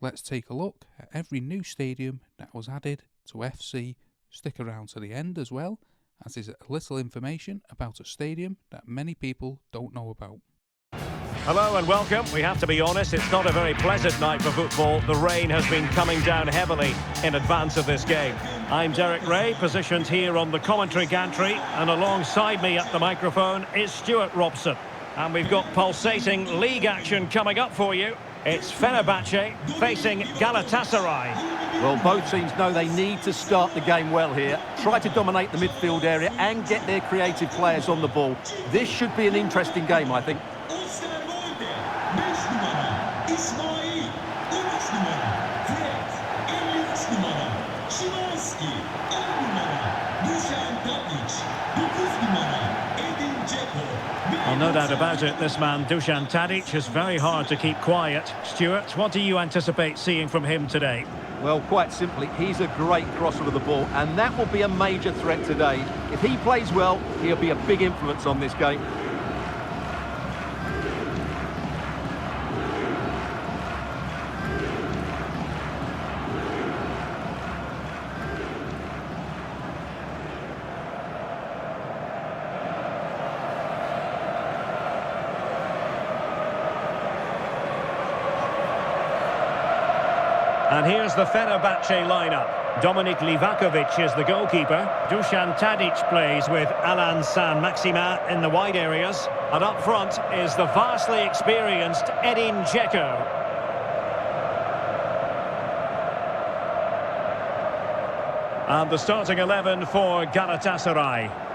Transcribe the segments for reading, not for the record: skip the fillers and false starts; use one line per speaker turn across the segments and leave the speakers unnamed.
Let's take a look at every new stadium that was added to FC. Stick around to the end as well, as there's a little information about a stadium that many people don't know about.
Hello and welcome. We have to be honest, it's not a very pleasant night for football. The rain has been coming down heavily in advance of this game. I'm Derek Ray, positioned here on the commentary gantry, and alongside me at the microphone is Stuart Robson. And we've got pulsating league action coming up for you. It's Fenerbahce facing Galatasaray.
Well, both teams know they need to start the game well here. Try to dominate the midfield area and get their creative players on the ball. This should be an interesting game, I think.
Well, no doubt about it, this man, Dusan Tadic, is very hard to keep quiet. Stuart, what do you anticipate seeing from him today?
Well, quite simply, he's a great crosser of the ball, and that will be a major threat today. If he plays well, he'll be a big influence on this game.
And here's the Fenerbahce lineup. Dominik Livakovic is the goalkeeper. Dusan Tadic plays with Alan San-Maximin in the wide areas. And up front is the vastly experienced Edin Dzeko. And the starting 11 for Galatasaray.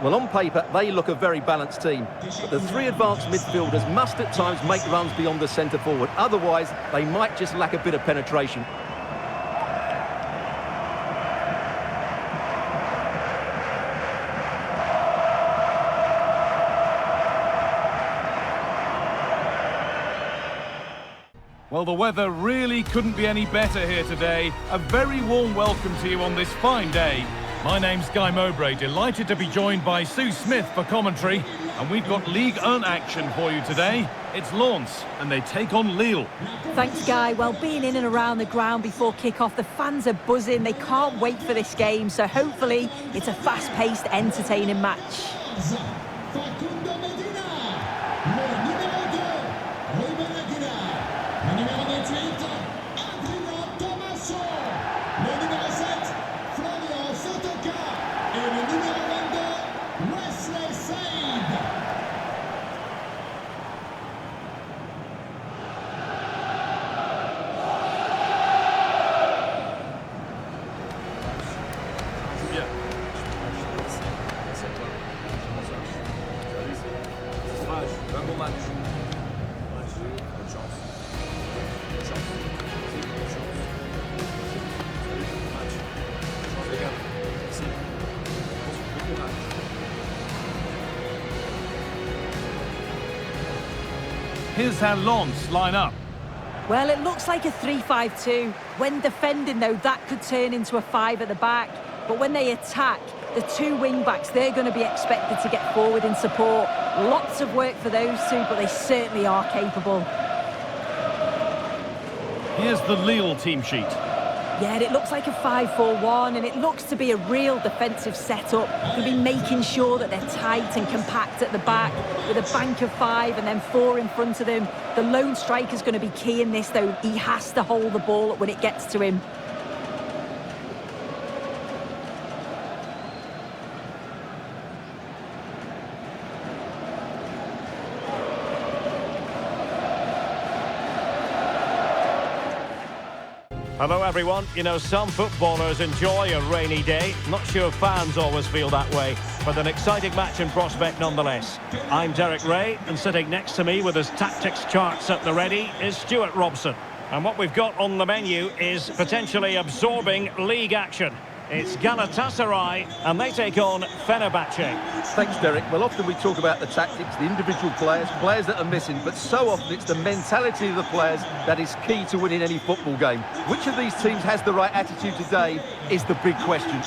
Well, on paper, they look a very balanced team. But the three advanced midfielders must at times make runs beyond the centre forward. Otherwise, they might just lack a bit of penetration.
Well, the weather really couldn't be any better here today. A very warm welcome to you on this fine day. My name's Guy Mowbray, delighted to be joined by Sue Smith for commentary. And we've got League 1 action for you today. It's Lens, and they take on Lille.
Thanks, Guy. Well, being in and around the ground before kick-off, the fans are buzzing. They can't wait for this game, so hopefully it's a fast-paced, entertaining match.
Here's how Lens line up.
Well, it looks like a 3-5-2. When defending, though, that could turn into a 5 at the back. But when they attack, the two wing-backs, they're going to be expected to get forward in support. Lots of work for those two, but they certainly are capable.
Here's the Lille team sheet.
Yeah, it looks like a 5-4-1, and it looks to be a real defensive setup. They'll be making sure that they're tight and compact at the back, with a bank of 5 and then 4 in front of them. The lone striker's going to be key in this, though. He has to hold the ball when it gets to him.
Hello everyone. You know, some footballers enjoy a rainy day. Not sure fans always feel that way, but an exciting match in prospect nonetheless. I'm Derek Ray, and sitting next to me with his tactics charts at the ready is Stuart Robson. And what we've got on the menu is potentially absorbing league action. It's Galatasaray, and they take on Fenerbahce.
Thanks, Derek. Well, often we talk about the tactics, the individual players that are missing, but so often it's the mentality of the players that is key to winning any football game. Which of these teams has the right attitude today is the big question.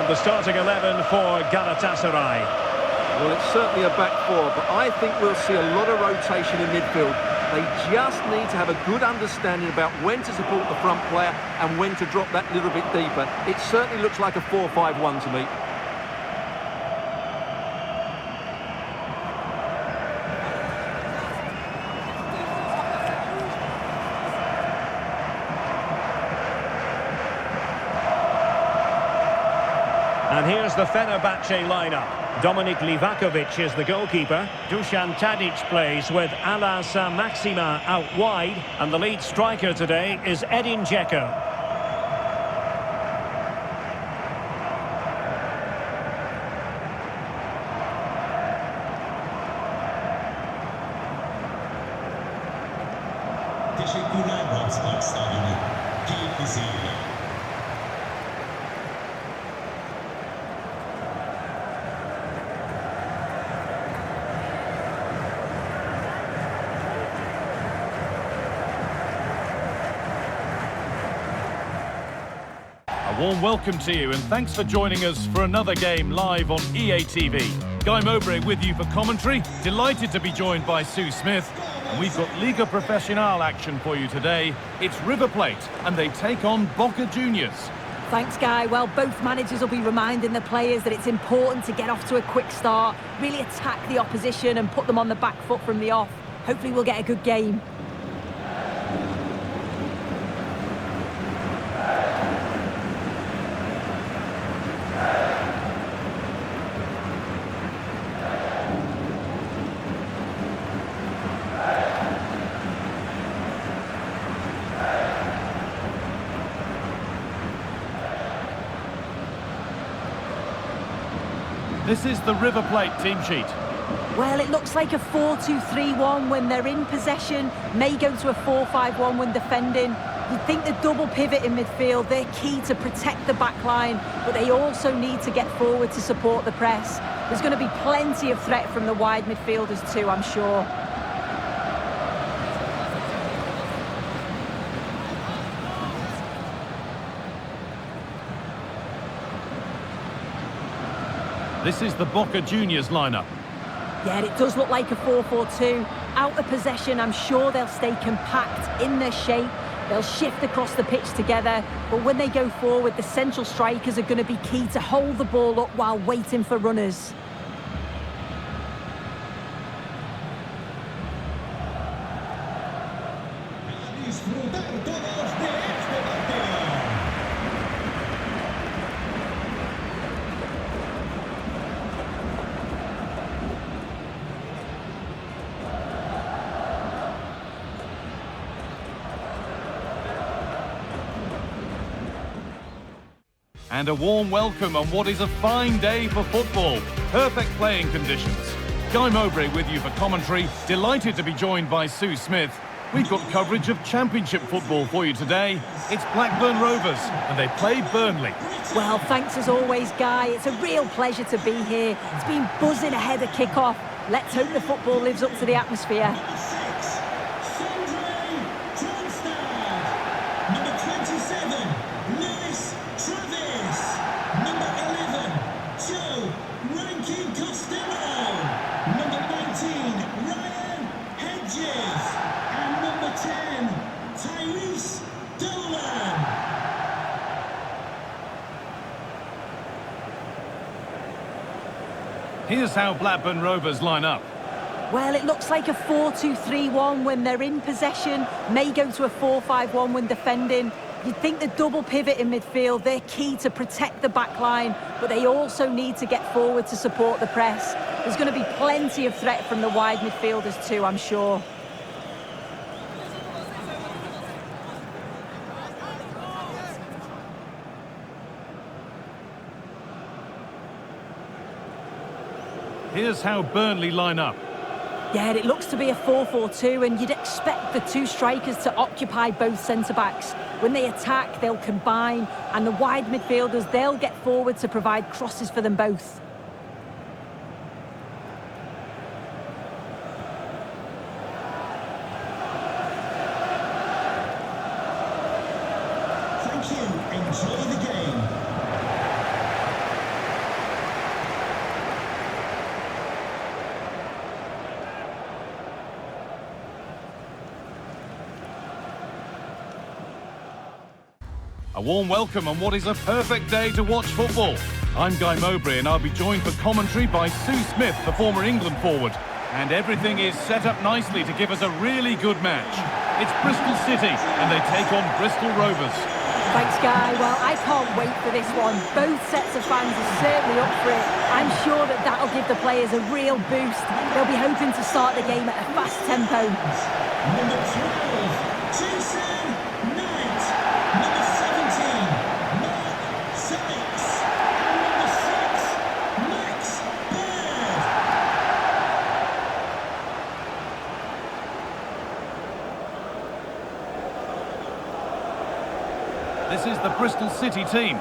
And the starting 11 for Galatasaray.
Well, it's certainly a back four, but I think we'll see a lot of rotation in midfield. They just need to have a good understanding about when to support the front player and when to drop that little bit deeper. It certainly looks like a 4-5-1 to me.
And here's the Fenerbahce lineup. Dominik Livakovic is the goalkeeper. Dusan Tadic plays with Ala Maxima out wide. And the lead striker today is Edin Dzeko.
A warm welcome to you and thanks for joining us for another game live on EA TV. Guy Mowbray with you for commentary. Delighted to be joined by Sue Smith. And we've got Liga Professional action for you today. It's River Plate and they take on Boca Juniors.
Thanks, Guy. Well, both managers will be reminding the players that it's important to get off to a quick start, really attack the opposition and put them on the back foot from the off. Hopefully we'll get a good game.
This is the River Plate team sheet.
Well, it looks like a 4-2-3-1 when they're in possession, may go to a 4-5-1 when defending. You'd think the double pivot in midfield, they're key to protect the back line, but they also need to get forward to support the press. There's going to be plenty of threat from the wide midfielders too, I'm sure.
This is the Boca Juniors lineup.
Yeah, it does look like a 4-4-2. Out of possession, I'm sure they'll stay compact in their shape. They'll shift across the pitch together. But when they go forward, the central strikers are going to be key to hold the ball up while waiting for runners.
And a warm welcome on what is a fine day for football. Perfect playing conditions. Guy Mowbray with you for commentary. Delighted to be joined by Sue Smith. We've got coverage of Championship football for you today. It's Blackburn Rovers and they play Burnley.
Well, thanks as always, Guy. It's a real pleasure to be here. It's been buzzing ahead of kick-off. Let's hope the football lives up to the atmosphere.
Here's how Blackburn Rovers line up.
Well, it looks like a 4-2-3-1 when they're in possession, may go to a 4-5-1 when defending. You'd think the double pivot in midfield, they're key to protect the back line, but they also need to get forward to support the press. There's going to be plenty of threat from the wide midfielders too, I'm sure.
Here's how Burnley line up.
Yeah, it looks to be a 4-4-2 and you'd expect the two strikers to occupy both centre-backs. When they attack, they'll combine, and the wide midfielders, they'll get forward to provide crosses for them both.
Thank you. Enjoy the game.
A warm welcome on what is a perfect day to watch football. I'm Guy Mowbray and I'll be joined for commentary by Sue Smith, the former England forward. And everything is set up nicely to give us a really good match. It's Bristol City and they take on Bristol Rovers.
Thanks, Guy. Well, I can't wait for this one. Both sets of fans are certainly up for it. I'm sure that that'll give the players a real boost. They'll be hoping to start the game at a fast tempo.
Number 12, Jason Knight. Number 17, Mark Sykes. Number 6, Max Baird.
This is the Bristol City team.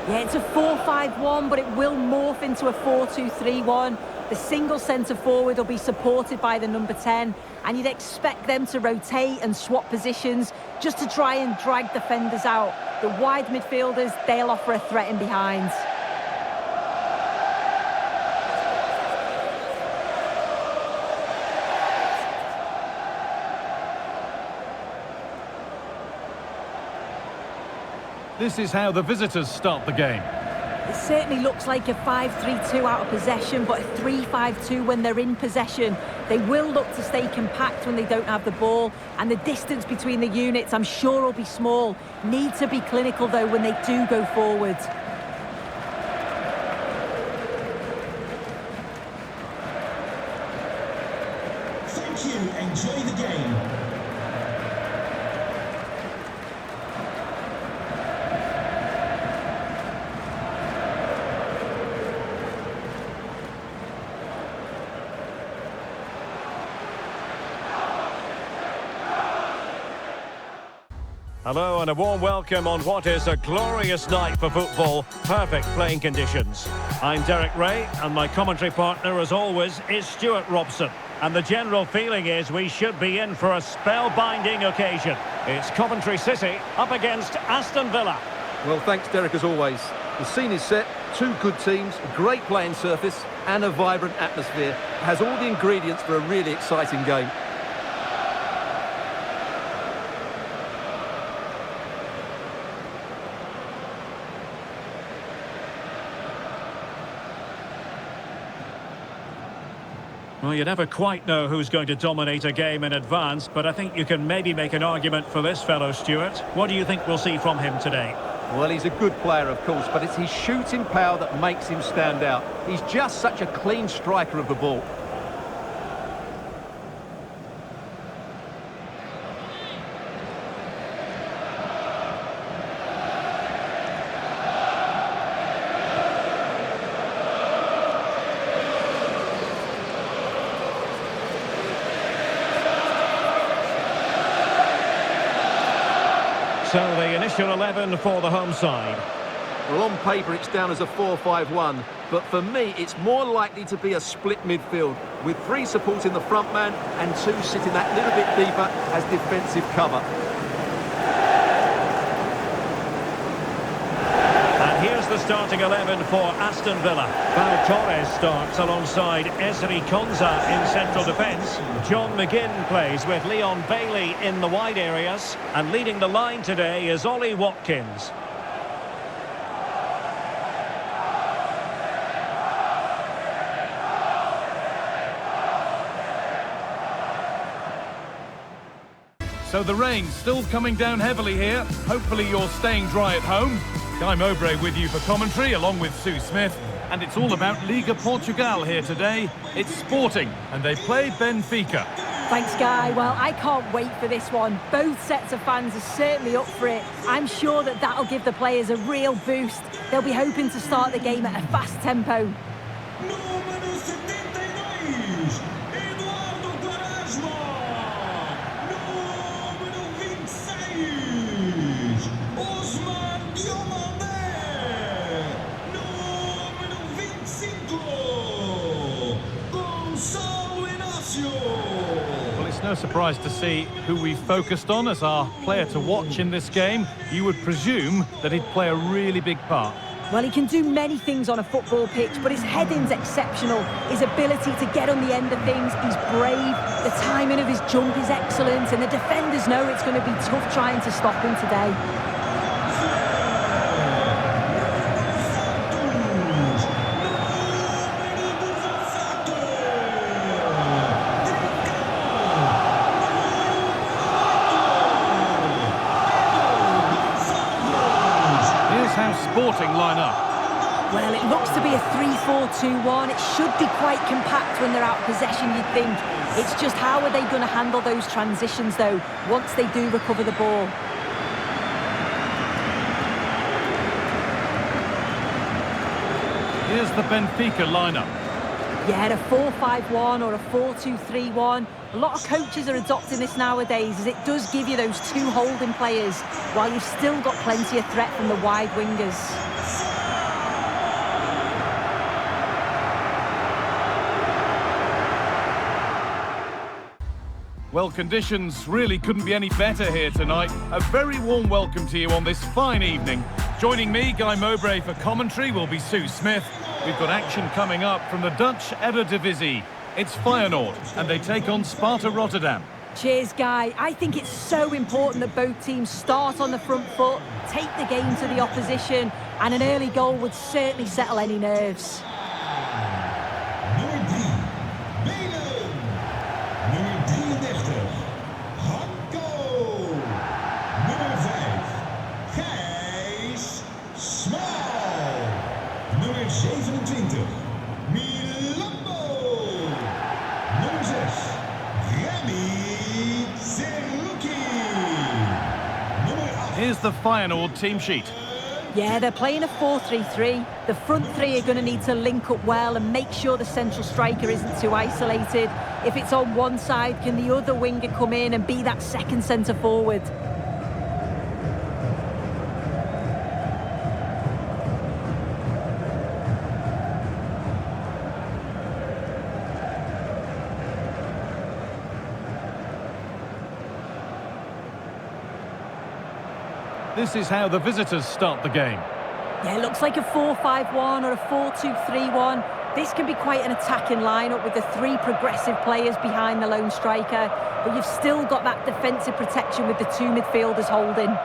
Yeah, it's a 4-5-1, but it will morph into a 4-2-3-1. The single centre-forward will be supported by the number 10, and you'd expect them to rotate and swap positions just to try and drag defenders out. The wide midfielders, they'll offer a threat in behind.
This is how the visitors start the game.
It certainly looks like a 5-3-2 out of possession, but a 3-5-2 when they're in possession. They will look to stay compact when they don't have the ball, and the distance between the units, I'm sure, will be small. Need to be clinical, though, when they do go forward.
Thank you. Enjoy the game.
Hello and a warm welcome on what is a glorious night for football. Perfect playing conditions. I'm Derek Ray and my commentary partner as always is Stuart Robson. And the general feeling is we should be in for a spellbinding occasion. It's Coventry City up against Aston Villa.
Well, thanks, Derek, as always. The scene is set, two good teams, a great playing surface and a vibrant atmosphere. It has all the ingredients for a really exciting game.
Well, you never quite know who's going to dominate a game in advance, but I think you can maybe make an argument for this fellow, Stuart. What do you think we'll see from him today?
Well, he's a good player, of course, but it's his shooting power that makes him stand out. He's just such a clean striker of the ball.
So the initial 11 for the home side.
Well, on paper, it's down as a 4-5-1, but for me, it's more likely to be a split midfield, with 3 supporting the front man and 2 sitting that little bit deeper as defensive cover.
And here's the starting 11 for Aston Villa. Pau Torres starts alongside Ezri Konsa in central defence. John McGinn plays with Leon Bailey in the wide areas. And leading the line today is Ollie Watkins.
So the rain's still coming down heavily here. Hopefully you're staying dry at home. Guy Mowbray with you for commentary, along with Sue Smith. And it's all about Liga Portugal here today. It's Sporting, and they play Benfica.
Thanks, Guy. Well, I can't wait for this one. Both sets of fans are certainly up for it. I'm sure that that'll give the players a real boost. They'll be hoping to start the game at a fast tempo.
Número 72, Eduardo Quaresma. Número 26, Osman Diomandé. Número 25, Gonçalo Inácio.
Well, it's no surprise to see who we focused on as our player to watch in this game. You would presume that he'd play a really big part.
Well, he can do many things on a football pitch, but his heading's exceptional. His ability to get on the end of things, he's brave. The timing of his jump is excellent, and the defenders know it's going to be tough trying to stop him today.
how Sporting line up.
Well, it looks to be a 3-4-2-1. It should be quite compact when they're out of possession, you'd think. It's just how are they going to handle those transitions, though, once they do recover the ball.
Here's the Benfica lineup.
Yeah, a 4-5-1 or a 4-2-3-1. A lot of coaches are adopting this nowadays, as it does give you those two holding players, while you've still got plenty of threat from the wide wingers.
Well, conditions really couldn't be any better here tonight. A very warm welcome to you on this fine evening. Joining me, Guy Mowbray, for commentary will be Sue Smith. We've got action coming up from the Dutch Eredivisie. It's Feyenoord, and they take on Sparta Rotterdam.
Cheers, Guy. I think it's so important that both teams start on the front foot, take the game to the opposition, and an early goal would certainly settle any nerves.
Here's the Feyenoord team sheet.
Yeah, they're playing a 4-3-3. The front three are going to need to link up well and make sure the central striker isn't too isolated. If it's on one side, can the other winger come in and be that second centre forward?
This is how the visitors start the game.
Yeah, it looks like a 4-5-1 or a 4-2-3-1. This can be quite an attacking lineup with the three progressive players behind the lone striker, but you've still got that defensive protection with the two midfielders holding.